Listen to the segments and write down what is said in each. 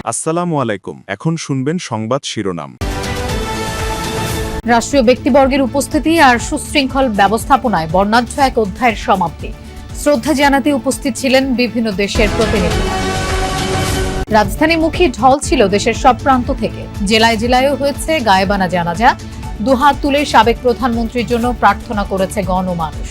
আসসালামু আলাইকুম। এখন শুনবেন সংবাদ শিরোনাম। রাষ্ট্রীয় ব্যক্তিবর্গের উপস্থিতি আর সুশৃঙ্খল ব্যবস্থাপনায় বর্ণাঢ্য এক অধ্যায়ের সমাপ্তি। শ্রদ্ধা জানাতে উপস্থিত ছিলেন বিভিন্ন দেশের প্রতিনিধিরা। রাজধানীমুখী ঢল ছিল দেশের সব প্রান্ত থেকে। জেলায় জেলায়ও হয়েছে গায়েবানা জানাজা। দুহাত তুলে সাবেক প্রধানমন্ত্রীর জন্য প্রার্থনা করেছে গণমানুষ।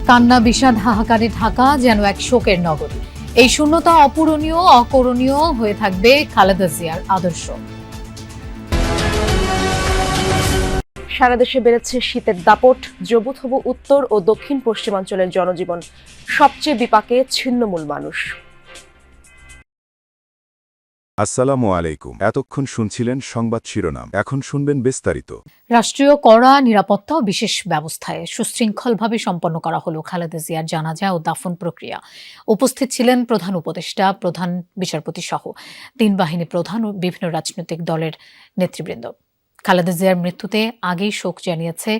কান্না বিষাদ হাহাকারে ঢাকা যেন এক শোকের নগরী। এই শূন্যতা অপূরণীয়, অকরণীয় হয়ে থাকবে খালেদা জিয়ার আদর্শ। সারা দেশে বেড়েছে শীতের দাপট। জবুথবু উত্তর ও দক্ষিণ পশ্চিমাঞ্চলের জনজীবন। সবচেয়ে বিপাকে ছিন্নমূল মানুষ। আসসালামু আলাইকুম। এতক্ষণ শুনছিলেন সংবাদ শিরোনাম, এখন শুনবেন বিস্তারিত। রাষ্ট্রীয় কড়া নিরাপত্তা ও বিশেষ ব্যবস্থায় সুশৃঙ্খলভাবে সম্পন্ন করা হলো খালেদা জিয়ার জানাজা ও দাফন প্রক্রিয়া। উপস্থিত ছিলেন প্রধান উপদেষ্টা, প্রধান বিচারপতি সহ 3 বাহিনী প্রধান ও বিভিন্ন রাজনৈতিক দলের নেতৃবৃন্দ। খালেদা জিয়ার মৃত্যুতে আগেই শোক জানিয়েছে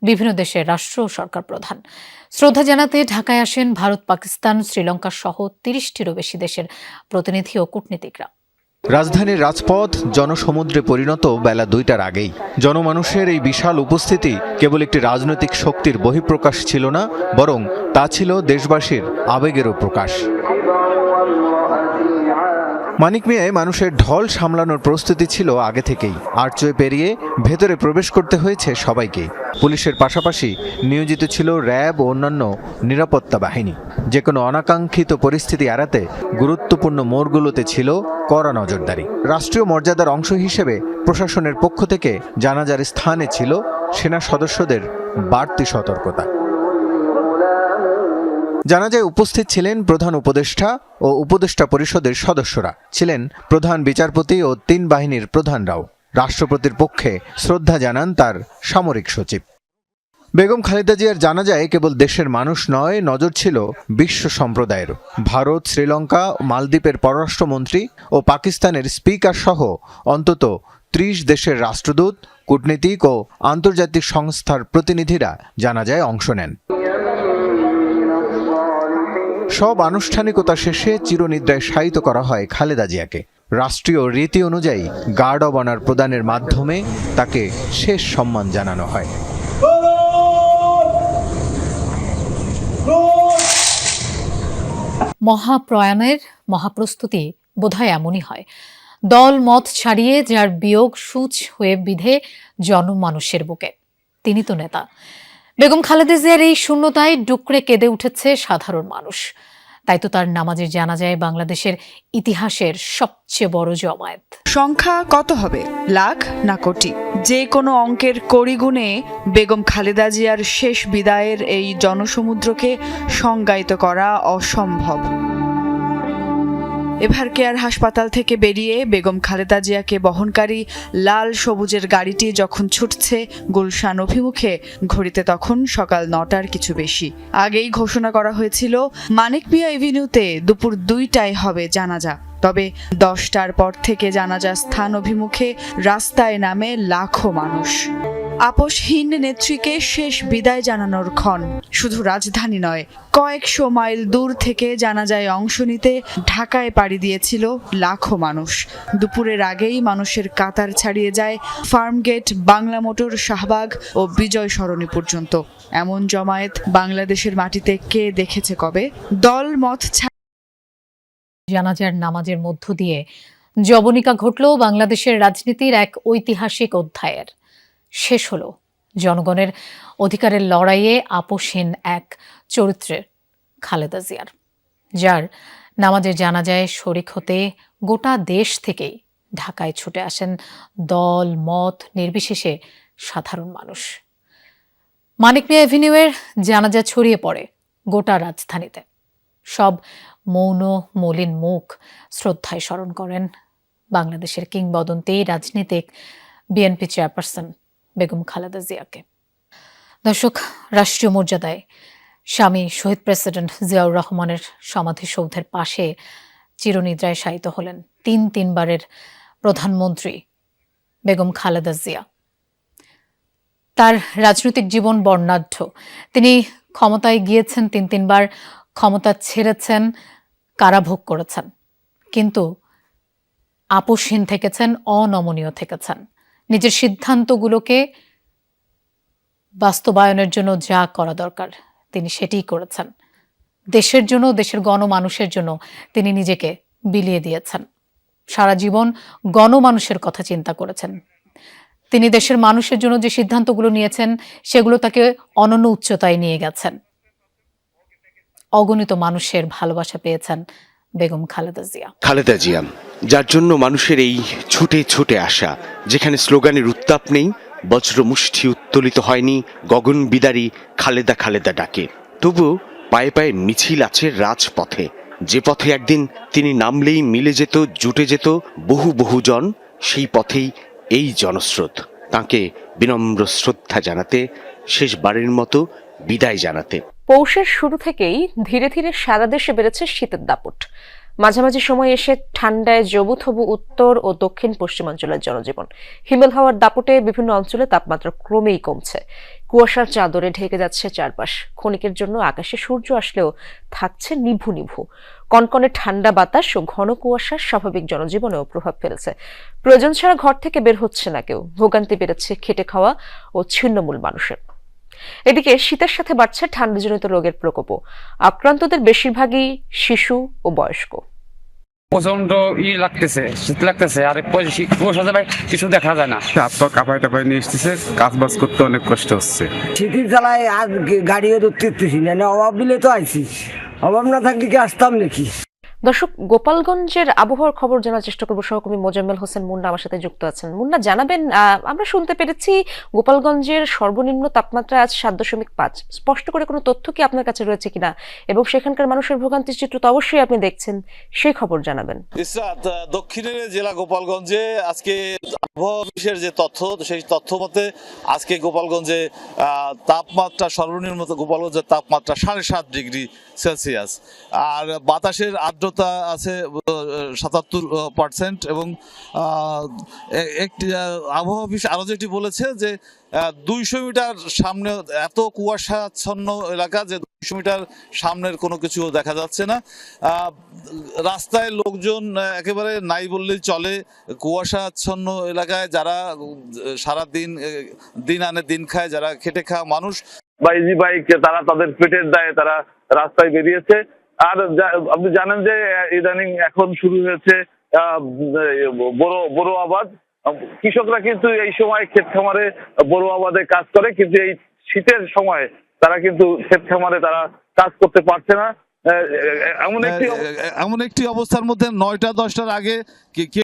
বিভিন্ন দেশের রাষ্ট্র ও সরকার প্রধান। শ্রদ্ধা জানাতে ঢাকায় আসেন ভারত, পাকিস্তান, শ্রীলঙ্কা সহ 30টিরও বেশি দেশের প্রতিনিধি ও কূটনীতিকরা। রাজধানীর রাজপথ জনসমুদ্রে পরিণত বেলা 2টার আগেই। জনমানুষের এই বিশাল উপস্থিতি কেবল একটি রাজনৈতিক শক্তির বহিঃপ্রকাশ ছিল না, বরং তা ছিল দেশবাসীর আবেগেরও প্রকাশ। মানিক মিয়ায় মানুষের ঢল সামলানোর প্রস্তুতি ছিল আগে থেকেই। আর্চওয়ে পেরিয়ে ভেতরে প্রবেশ করতে হয়েছে সবাইকে। পুলিশের পাশাপাশি নিয়োজিত ছিল র্যাব ও অন্যান্য নিরাপত্তা বাহিনী। যে কোনো অনাকাঙ্ক্ষিত পরিস্থিতি এড়াতে গুরুত্বপূর্ণ মোড়গুলোতে ছিল কড়া নজরদারি। রাষ্ট্রীয় মর্যাদার অংশ হিসেবে প্রশাসনের পক্ষ থেকে জানাজার স্থানে ছিল সেনা সদস্যদের বাড়তি সতর্কতা। জানাজায় উপস্থিত ছিলেন প্রধান উপদেষ্টা ও উপদেষ্টা পরিষদের সদস্যরা, ছিলেন প্রধান বিচারপতি ও 3 বাহিনীর প্রধানরাও। রাষ্ট্রপতির পক্ষে শ্রদ্ধা জানান তার সামরিক সচিব। বেগম খালেদা জিয়ার জানাজায় কেবল দেশের মানুষ নয়, নজর ছিল বিশ্ব সম্প্রদায়ের। ভারত, শ্রীলঙ্কা, মালদ্বীপের পররাষ্ট্রমন্ত্রী ও পাকিস্তানের স্পিকার সহ অন্তত 30 দেশের রাষ্ট্রদূত, কূটনীতিক ও আন্তর্জাতিক সংস্থার প্রতিনিধিরা জানাজায় অংশ নেন। সব আনুষ্ঠানিকতা শেষে চিরনিদ্রায় শায়িত করা হয় খালেদা জিয়াকে। রাষ্ট্রীয় রীতি অনুযায়ী গার্ড অব অনার প্রদানের মাধ্যমে তাকে শেষ সম্মান জানানো হয়। মহাপ্রয়াণের মহাপ্রস্তুতি বোধহয় এমনই হয়। দল মত ছাড়িয়ে যার বিয়োগ সূচ হয়ে বিধে জনমানুষের বুকে। তিনি তো নেতা। বেগম খালেদা জিয়ার এই শূন্যতায় ডুকরে কেঁদে উঠেছে সাধারণ মানুষ। তাই তো তার নামাজের জানাজায় বাংলাদেশের ইতিহাসের সবচেয়ে বড় জমায়েত। সংখ্যা কত হবে? লাখ না কোটি? যে কোনো অঙ্কের কড়ি গুণে বেগম খালেদা জিয়ার শেষ বিদায়ের এই জনসমুদ্রকে সংজ্ঞায়িত করা অসম্ভব। এভার কেয়ার হাসপাতাল থেকে বেরিয়ে বেগম খালেদা জিয়াকে বহনকারী লাল সবুজের গাড়িটি যখন ছুটছে গুলশান অভিমুখে, ঘড়িতে তখন সকাল 9টার কিছু বেশি। আগেই ঘোষণা করা হয়েছিল মানিক মিয়া এভিনিউতে দুপুর 2টায় হবে জানাজা। তবে 10টার পর থেকে জানাজা স্থান অভিমুখে রাস্তায় নামে লাখো মানুষ। আপোষহীন নেত্রীকে শেষ বিদায় জানানোর ক্ষণ। শুধু রাজধানী নয়, কয়েকশো মাইল দূর থেকে জানাজায় অংশ নিতে ঢাকায় পাড়ি দিয়েছিল লাখো মানুষ। দুপুরের আগেই মানুষের কাতার ছাড়িয়ে যায় ফার্মগেট, বাংলা মোটর, শাহবাগ ও বিজয় সরণি পর্যন্ত। এমন জমায়েত বাংলাদেশের মাটিতে কে দেখেছে কবে? দল মত জানাজার নামাজের মধ্য দিয়ে জবনিকা ঘটল বাংলাদেশের রাজনীতির এক ঐতিহাসিক অধ্যায়ের। শেষ হলো জনগণের অধিকারের লড়াইয়ে আপোষহীন এক চরিত্রের খালেদা জিয়ার, যার নামাজের জানাজায় শরিক হতে গোটা দেশ থেকেই ঢাকায় ছুটে আসেন দল মত নির্বিশেষে সাধারণ মানুষ। মানিক মিয়া এভিনিউয়ের জানাজা ছড়িয়ে পড়ে গোটা রাজধানীতে। সব মৌন মলিন মুখ শ্রদ্ধায় স্মরণ করেন বাংলাদেশের কিংবদন্তি রাজনীতিক বিএনপি চেয়ারপারসন বেগম খালেদা জিয়াকে। দর্শক, রাষ্ট্রীয় মর্যাদায় স্বামী শহীদ প্রেসিডেন্ট জিয়াউর রহমানের সমাধিসৌধের পাশে চিরনিদ্রায় শায়িত হলেন 3 বারের প্রধানমন্ত্রী বেগম খালেদা জিয়া। তার রাজনৈতিক জীবন বর্ণাঢ্য। তিনি ক্ষমতায় গিয়েছেন 3 বার, ক্ষমতা ছেড়েছেন, কারাভোগ করেছেন। কিন্তু আপোষহীন থেকেছেন, অনমনীয় থেকেছেন। নিজের সিদ্ধান্তগুলোকে বাস্তবায়নের জন্য যা করা দরকার তিনি সেটিই করেছেন। দেশের জন্য, দেশের গণমানুষের জন্য তিনি নিজেকে বিলিয়ে দিয়েছেন। সারা জীবন গণমানুষের কথা চিন্তা করেছেন। তিনি দেশের মানুষের জন্য যে সিদ্ধান্তগুলো নিয়েছেন সেগুলো তাকে অনন্য উচ্চতায় নিয়ে গেছেন। অগণিত মানুষের ভালোবাসা পেয়েছেন বেগম খালেদা জিয়া। খালেদা জিয়া, যার জন্য মানুষের এই ছুটে ছুটে আসা, যেখানে স্লোগানের উত্তাপ নেই, বজ্রমুষ্টি উত্তোলিত হয়নি গগন বিদারী খালেদা খালেদা ডাকে, তবু পায়ে পায়ে মিছিল আছে রাজপথে, যে পথে একদিন তিনি নামলেই মিলে যেত, জুটে যেত বহু বহুজন, সেই পথেই এই জনস্রোত। তাকে বিনম্র শ্রদ্ধা জানাতে, শেষবারের মতো বিদায় জানাতে। পৌষের শুরু থেকেই ধীরে ধীরে সারা দেশে বেড়েছে শীতের দাপট। মাঝামাঝি সময় এসে ঠান্ডায় জবুথবু উত্তর ও দক্ষিণ পশ্চিমাঞ্চলের জনজীবন। হিমেল হাওয়ার দাপটে বিভিন্ন অঞ্চলে তাপমাত্রা ক্রমেই কমছে। কুয়াশার চাদরে ঢেকে যাচ্ছে চারপাশ। ক্ষণিকের জন্য আকাশে সূর্য আসলেও থাকছে নিভু নিভু। কনকনে ঠান্ডা বাতাস ও ঘন কুয়াশা স্বাভাবিক জনজীবনেও প্রভাব ফেলেছে। প্রয়োজন ছাড়া ঘর থেকে বের হচ্ছে না কেউ। ভোগান্তি বেড়েছে খেটে খাওয়া ও ছিন্নমূল মানুষের। এদিকে শীতের সাথে বাড়ছে ঠান্ডাজনিত রোগের প্রকোপও। আক্রান্তদের বেশিরভাগই শিশু ও বয়স্ক। প্রচন্ড লাগতেছে, শীত লাগতেছে, আর কুয়াশা কিছু দেখা যায় না। হাত পা কাঁপায় টাপায় নিয়ে এসতেছে, কাজ বাজ করতে অনেক কষ্ট হচ্ছে। শীতের জ্বালায় আর গাড়িও ধরতেছি না, অভাব দিলে তো আইছি, অভাব না থাকলে কি আসতাম নাকি। দর্শক, গোপালগঞ্জের আবহাওয়ার খবর জানার চেষ্টা করবো। সহকর্মী মোজাম্মেল হোসেন মুন্না আমার সাথে যুক্ত আছেন। মুন্না, জানাবেন, আমরা শুনতে পেরেছি গোপালগঞ্জের সর্বনিম্ন তাপমাত্রা আজ 7.5। স্পষ্ট করে কোনো তথ্য কি আপনার কাছে রয়েছে কিনা, এবং সেখানকার মানুষের ভোগান্তির চিত্র তো অবশ্যই আপনি দেখছেন, সেই খবর জানাবেন। ইসরাত, দক্ষিণের জেলা গোপালগঞ্জে আজকে আবহাওয়া অফিসের যে তথ্য, সেই তথ্য মতে আজকে গোপালগঞ্জে তাপমাত্রা সর্বনিম্ন, গোপালগঞ্জের তাপমাত্রা 7.5 ডিগ্রি সেলসিয়াস, আর বাতাসের আর্দ্রতা আছে 77%। এবং একটি আবহাওয়া অফিস আরো যেটি বলেছে যে 200 মিটার সামনে এত কুয়াশাচ্ছন্ন এলাকা যে 200 মিটার সামনের কোনো কিছু দেখা যাচ্ছে না। রাস্তায় লোকজন একেবারে নাই বললেই চলে। কুয়াশাচ্ছন্ন এলাকায় যারা সারা দিন আনে দিন খায়, যারা খেটে খাওয়া মানুষ বা ইজি বাইক, তারা তাদের পেটের দায়ে তারা রাস্তায় বেরিয়েছে। আর আপনি জানেন যে ইদানিং এখন শুরু হয়েছে বড় আবাদ। কৃষকরা কিন্তু এই সময় ক্ষেত খামারে বড় আবাদে কাজ করে, কিন্তু এই শীতের সময় তারা কিন্তু ক্ষেত খামারে তারা কাজ করতে পারছে না। এমন একটি অবস্থার মধ্যে 9টা 10টার আগে